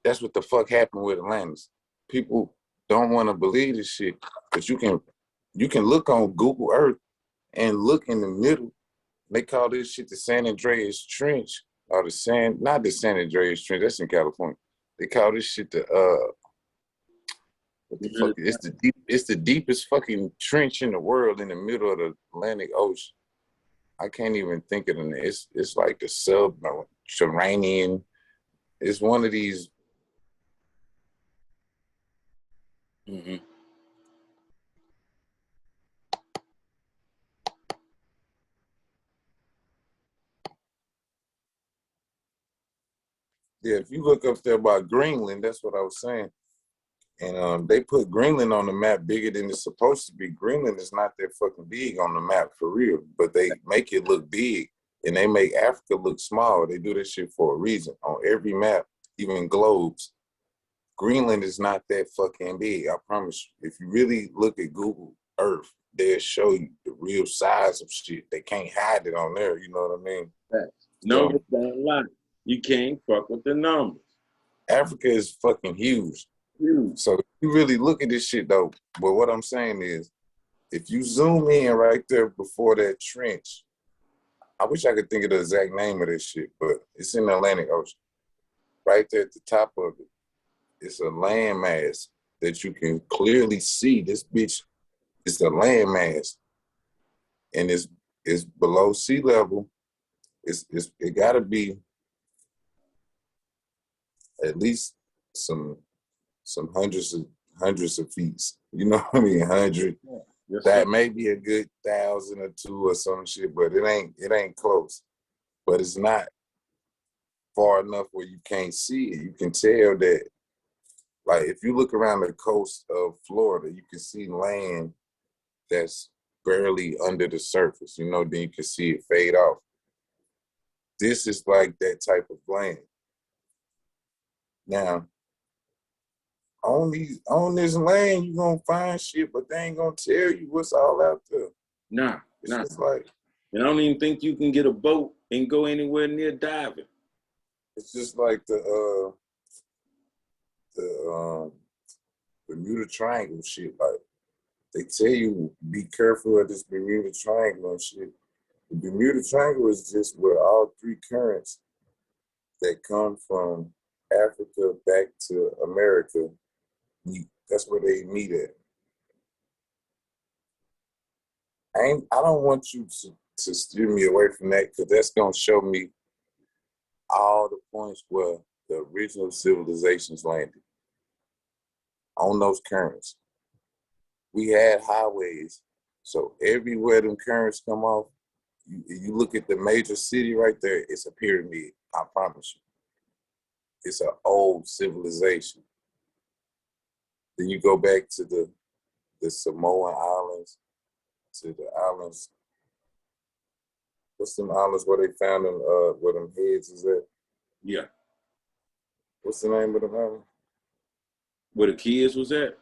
That's what the fuck happened with Atlantis. People don't want to believe this shit, but you can look on Google Earth and look in the middle. They call this shit the San Andreas Trench, or not the San Andreas Trench, that's in California. They call this shit the what the fuck? It's the deepest fucking trench in the world in the middle of the Atlantic Ocean. I can't even think of it. It's like the subterranean. It's one of these. Mm-hmm. Yeah, if you look up there about Greenland, that's what I was saying. And they put Greenland on the map bigger than it's supposed to be. Greenland is not that fucking big on the map for real, but they make it look big, and they make Africa look small. They do this shit for a reason. On every map, even globes, Greenland is not that fucking big. I promise you. If you really look at Google Earth, they'll show you the real size of shit. They can't hide it on there. You know what I mean? Numbers don't lie. You can't fuck with the numbers. Africa is fucking huge. So if you really look at this shit though, but what I'm saying is, if you zoom in right there before that trench, I wish I could think of the exact name of this shit, but it's in the Atlantic Ocean. Right there at the top of it, it's a landmass that you can clearly see. This bitch is a landmass, and it's below sea level. It gotta be at least some hundreds of feet. You know what I mean? 100. Yes, That sir. may be a good 1,000 or 2 or some shit, but it ain't close. But it's not far enough where you can't see it. You can tell that, like, if you look around the coast of Florida, you can see land that's barely under the surface. You know, then you can see it fade off. This is like that type of land. Now, on this land, you're gonna find shit, but they ain't gonna tell you what's all out there. Nah. Just like, and I don't even think you can get a boat and go anywhere near diving. it's just like the Bermuda Triangle shit. Like, they tell you be careful of this Bermuda Triangle and shit. The Bermuda Triangle is just where all three currents that come from Africa back to America meet. That's where they meet at. I don't want you to steer me away from that, because that's gonna show me all the points where the original civilizations landed on those currents. We had highways, so everywhere them currents come off, you look at the major city right there, it's a pyramid. I promise you. It's an old civilization. Then you go back to the Samoan Islands, to the islands. What's them islands where they found them, where them heads is at? Yeah. What's the name of them islands? Where the kids was at?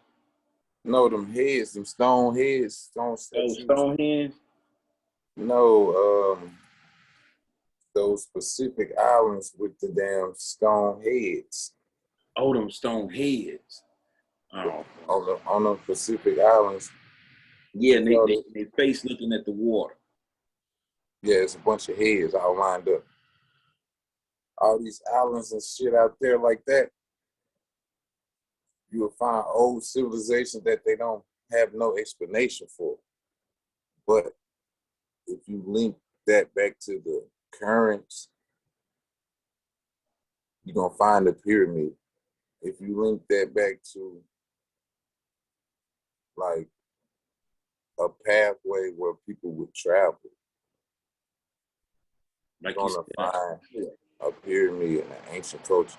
No, them heads, them stone heads, stone statues. Oh, Stonehenge? No, those Pacific islands with the damn stone heads. Oh, them stone heads. Oh. On the Pacific islands. Yeah, and they face looking at the water. Yeah, it's a bunch of heads all lined up. All these islands and shit out there like that, you will find old civilizations that they don't have no explanation for. But if you link that back to the currents, you're gonna find a pyramid. If you link that back to like a pathway where people would travel, Like you're you gonna said, find a pyramid in an ancient culture.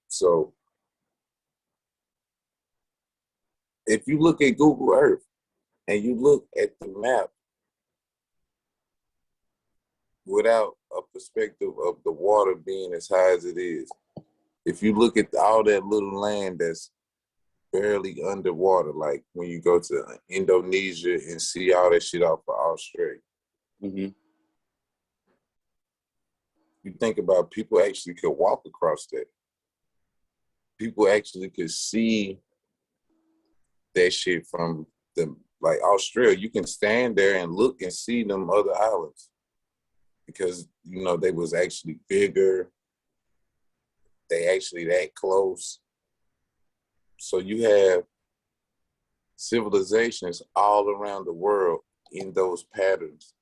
So if you look at Google Earth and you look at the map without a perspective of the water being as high as it is, if you look at all that little land that's barely underwater, like when you go to Indonesia and see all that shit off of Australia, mm-hmm. you think about people actually could walk across that. People actually could see that shit from the, like Australia. You can stand there and look and see them other islands because, you know, they was actually bigger. They actually that close. So you have civilizations all around the world in those patterns,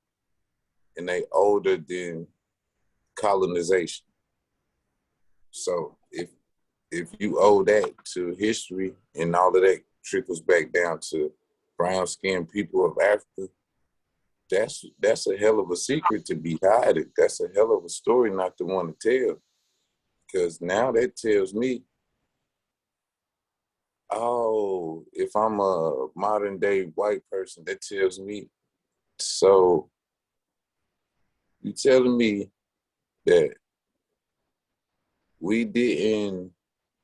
and they older than colonization. So if you owe that to history and all of that trickles back down to brown skinned people of Africa, that's a hell of a secret to be hiding. That's a hell of a story not to want to tell. Because now that tells me, oh, if I'm a modern day white person, that tells me, so you telling me that we didn't,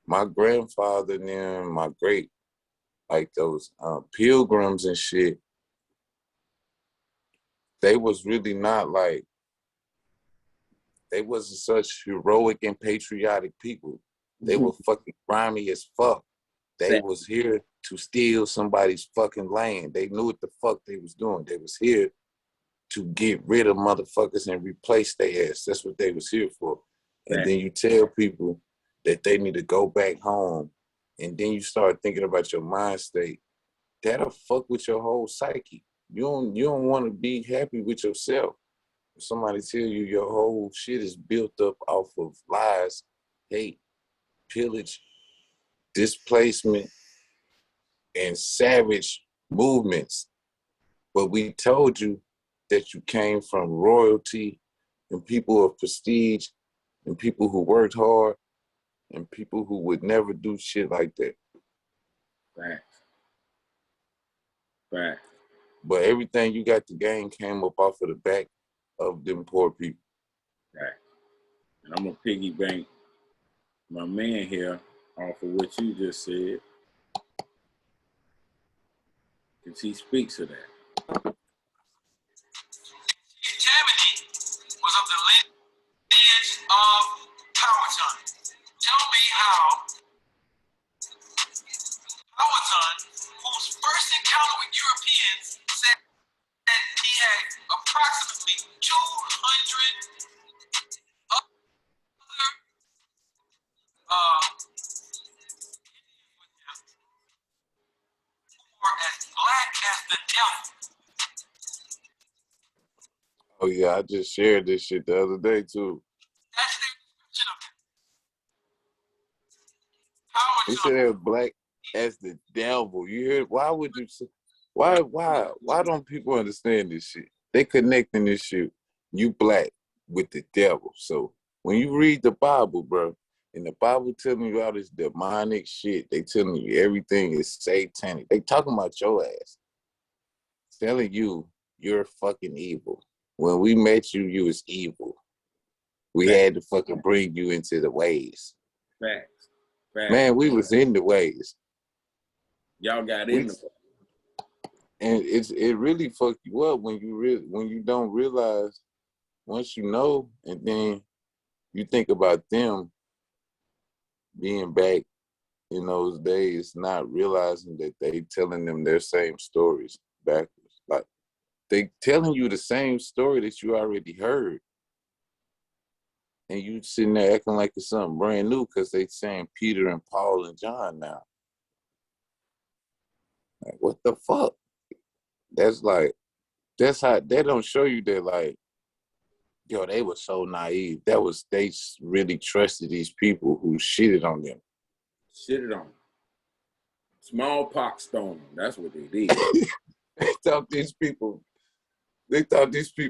my grandfather and them, my great, like those pilgrims and shit, they was really not like, they wasn't such heroic and patriotic people. They were fucking grimy as fuck. They was here to steal somebody's fucking land. They knew what the fuck they was doing. They was here to get rid of motherfuckers and replace their ass. That's what they was here for. And then you tell people that they need to go back home, and then you start thinking about your mind state. That'll fuck with your whole psyche. You don't want to be happy with yourself. If somebody tell you your whole shit is built up off of lies, hate, pillage, displacement, and savage movements, but we told you that you came from royalty and people of prestige and people who worked hard and people who would never do shit like that. Right. Right. But everything you got to gain came up off of the back of them poor people. Right. And I'm gonna piggyback my man here off of what you just said, because he speaks of that. Germany was of the lineage of Powhatan. Tell me how Powhatan, whose first encounter with Europeans, said that he had approximately 200 other who were as black as the devil. Oh yeah, I just shared this shit the other day too. That's the description of it. He said they're black as the devil. You hear? Why would you say? Why don't people understand this shit? They connecting this shit. You black with the devil. So when you read the Bible, bro, and the Bible telling you all this demonic shit, they telling you everything is satanic. They talking about your ass, telling you you're fucking evil. When we met you, you was evil. We had to fucking bring you into the ways. Facts. Facts. Man, we was in the ways. Y'all got in the and it really fuck you up when you don't realize once you know, and then you think about them being back in those days, not realizing that they telling them their same stories backwards. Like they telling you the same story that you already heard. And you sitting there acting like it's something brand new because they saying Peter and Paul and John now. Like, what the fuck? That's like, That's how they don't show you that, like, yo, they were so naive. They really trusted these people who shitted on them. Shitted on them. Smallpox on them. That's what they did. They thought these people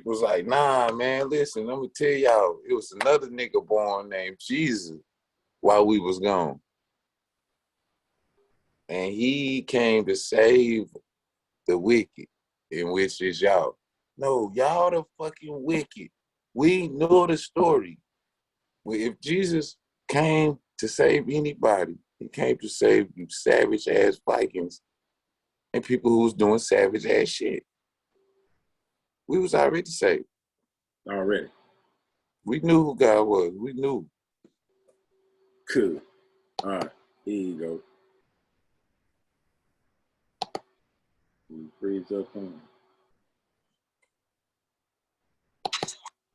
was like, nah, man, listen, I'm gonna tell y'all, it was another nigga born named Jesus while we was gone. And he came to save the wicked, in which is y'all. No, y'all the fucking wicked. We know the story. If Jesus came to save anybody, he came to save you savage ass Vikings and people who was doing savage ass shit. We was already saved. Already. We knew who God was. We knew. Cool. All right. Here you go. You freeze up on.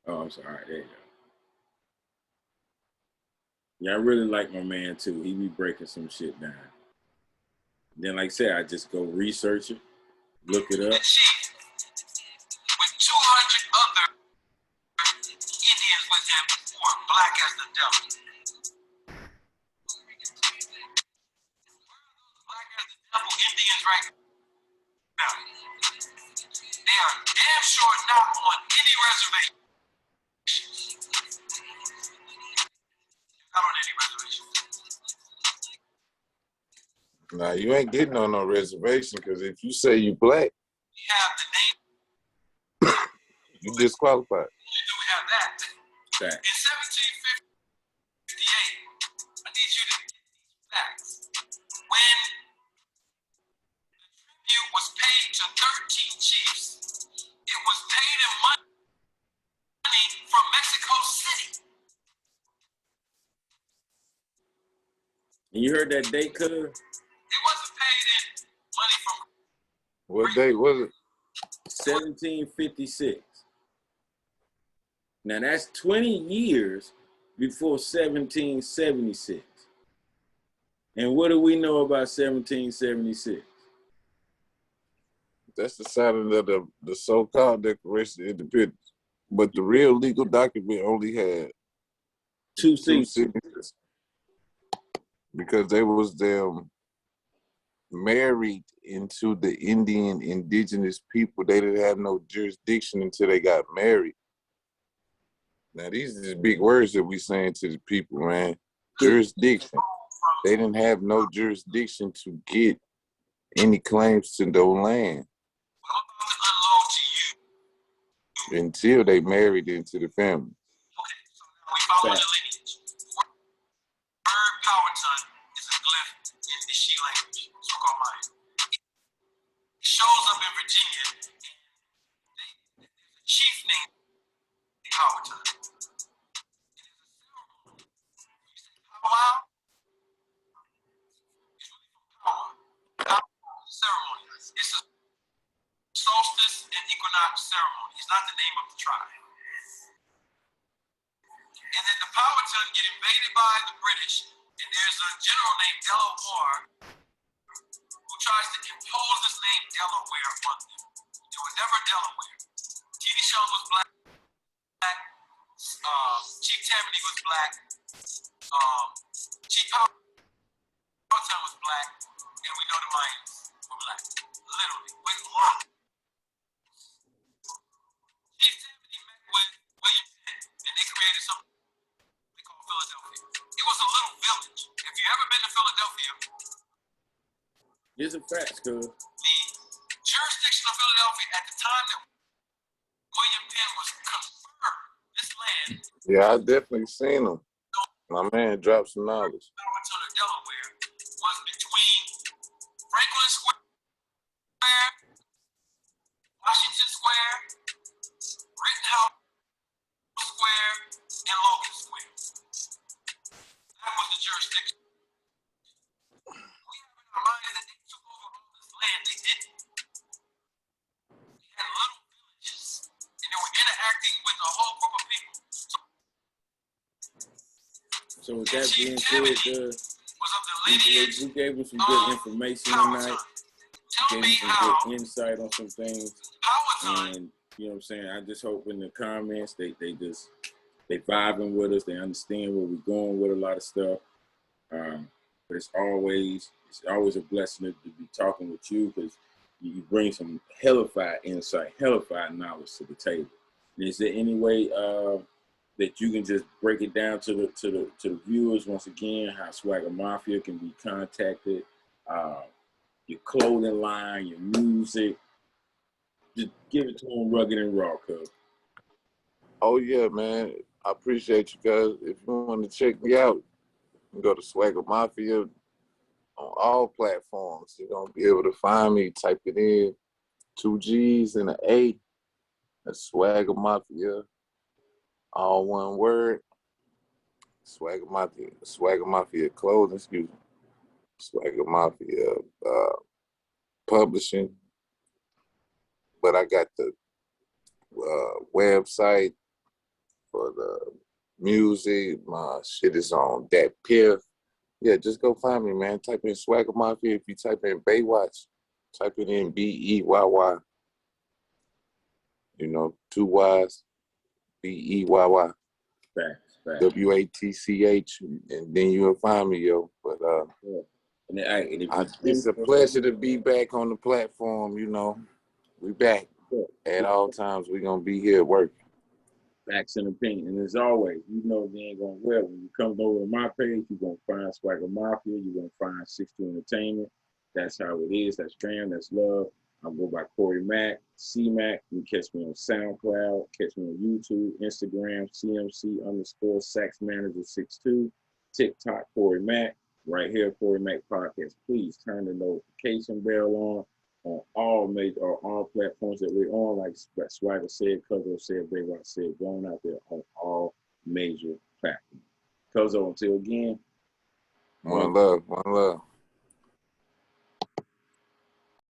Oh, I'm sorry. All right, there you go. Yeah, I really like my man too. He be breaking some shit down. Then, like I said, I just go research it, look it up. With 200 other Indians with him who are black as the devil. Black as the devil Indians right now. They are damn sure not on any reservation. Not on any reservation. Nah, you ain't getting on no reservation because if you say you black, We have the name. you disqualified. We have that. Fact. In 1758, I need you to get these facts. When the tribute was paid to 13 chiefs, it was paid in money from Mexico City. And you heard that date, cuz? It wasn't paid in money from. What date was it? 1756. Now that's 20 years before 1776. And what do we know about 1776? That's the signing of the so-called Declaration of Independence. But the real legal document only had Two two signatures. signatures because they was them married into the Indian indigenous people. They didn't have no jurisdiction until they got married. Now these are just big words that we saying to the people, man. Jurisdiction. They didn't have no jurisdiction to get any claims to no land Unload to you. until they married into the family. Okay, so now we follow Fact. the lineage. Word Powhatan is a glyph in the She language, SwaggaMafia. It shows up in Virginia. There's a chief named Powhatan. You say powwow? It's really from power. Powwow ceremony. It's a solstice and equinox ceremony. It's not the name of the tribe. And then the Powhatan get invaded by the British, and there's a general named Delaware who tries to impose this name Delaware on them. It was never Delaware. T.D. Shells was black. Chief Tammany was black. Chief Powhatan was black, and we know the Mayans were black. Literally, with rock. Chief Tammany met with William Penn, and they created something they call Philadelphia. It was a little village. If you ever been to Philadelphia, These are facts, cuz. the jurisdiction of Philadelphia at the time that William Penn was conferred this land, Yeah, I definitely seen them. My man dropped some knowledge. Powhatan of Delaware, was between Franklin Square, Washington Square, Rittenhouse Square, and Logan Square. That was the jurisdiction. We have in our mind that they took over all this land. They didn't. They had little villages, and they were interacting with a whole group of people. So with that being said, Was of the lineage we gave him some good information tonight. Tell Gave me him some how good insight on some things. Powhatan And you know what I'm saying? I just hope in the comments they vibing with us, they understand where we're going with a lot of stuff. But it's always a blessing to be talking with you, because you bring some hellified insight, hellified knowledge to the table. And is there any way that you can just break it down to the viewers once again, how SwaggaMafia can be contacted, your clothing line, your music? Just give it to them rugged and raw, cuz. Oh yeah, man. I appreciate you guys. If you want to check me out, you can go to SwaggaMafia on all platforms. You're gonna be able to find me. Type it in, 2 G's and an A. That's SwaggaMafia. All one word. SwaggaMafia clothing, excuse me. SwaggaMafia publishing. But I got the website for the music. My shit is on that piff. Yeah, just go find me, man. Type in SwaggaMafia. If you type in BeyyWatch, type it in BeyyWatch. You know, 2 Y's, BeyyWatch. Facts. WATCH, and then you'll find me, yo. But it's a pleasure to be back on the platform. You know, we back at all times. We're gonna be here working. Facts and opinion. And as always, you know you ain't gonna well. When you come over to my page, you're gonna find SwaggaMafia, you're gonna find 60 Entertainment. That's how it is, that's fam, that's love. I go by Corey Mack, C-Mac. You can catch me on SoundCloud, catch me on YouTube, Instagram, CMC_SaxManager62, TikTok, Corey Mack. Right here, Corey Mack Podcast. Please turn the notification bell on all platforms that we're on, like Swagga said, Cuzzo said, BeyyWatch said, going out there on all major platforms. Cuzzo, until again. One love.